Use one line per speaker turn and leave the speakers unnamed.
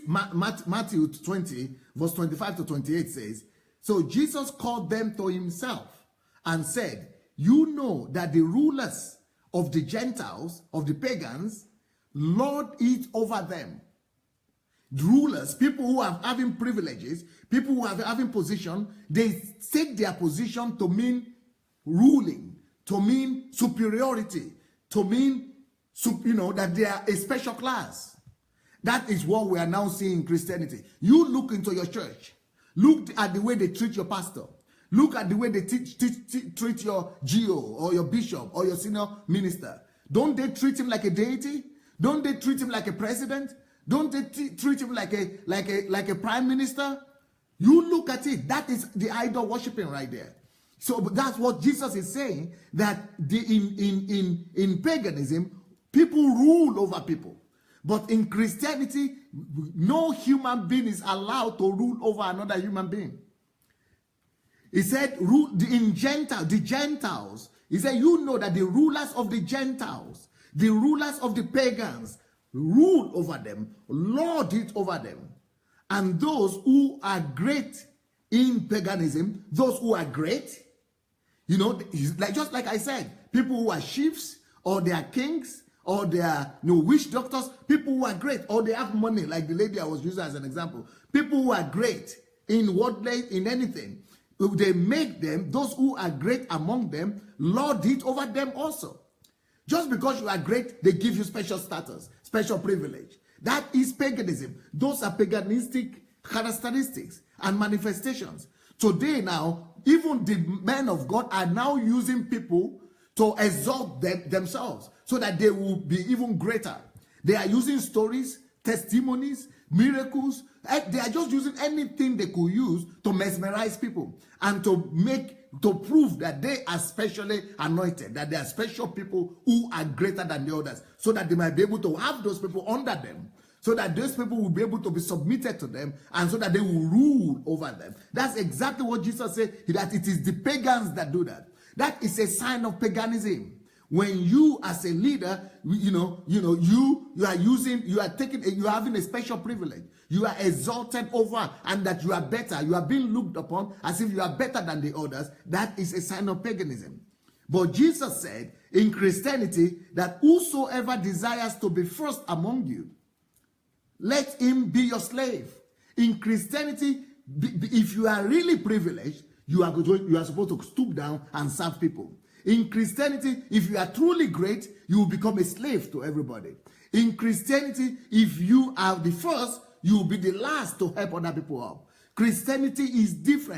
Matthew 20, verse 25 to 28 says, so Jesus called them to himself and said, you know that the rulers of the Gentiles, of the pagans, lord it over them. The rulers, people who are having privileges, people who are having position, they take their position to mean ruling, to mean superiority, to mean, that they are a special class. That is what we are now seeing in Christianity. You look into your church. Look at the way they treat your pastor. Look at the way they treat your GO or your bishop or your senior minister. Don't they treat him like a deity? Don't they treat him like a president? Don't they treat him like a prime minister? You look at it. That is the idol worshiping right there. So that's what Jesus is saying, that in paganism, people rule over people. But in Christianity, no human being is allowed to rule over another human being. He said, the Gentiles, he said, you know that the rulers of the Gentiles, the rulers of the pagans, rule over them, lord it over them. And those who are great in paganism, those who are great, just like I said, people who are chiefs, or they are kings, or they are witch doctors, people who are great, or they have money, like the lady I was using as an example. People who are great in in anything, they make them, those who are great among them, lord it over them also. Just because you are great, they give you special status, special privilege. That is paganism. Those are paganistic characteristics and manifestations. Today now, even the men of God are now using people to exalt themselves so that they will be even greater. They are using stories, testimonies, miracles. They are just using anything they could use to mesmerize people and to prove that they are specially anointed, that they are special people who are greater than the others, so that they might be able to have those people under them, so that those people will be able to be submitted to them, and so that they will rule over them. That's exactly what Jesus said, that it is the pagans that do that. That is a sign of paganism. When you as a leader, you are having a special privilege. You are exalted over, and that you are better. You are being looked upon as if you are better than the others. That is a sign of paganism. But Jesus said in Christianity that whosoever desires to be first among you, let him be your slave. In Christianity, if you are really privileged, you are supposed to stoop down and serve people. In Christianity, if you are truly great, you will become a slave to everybody. In Christianity, if you are the first, you will be the last to help other people up. Christianity is different.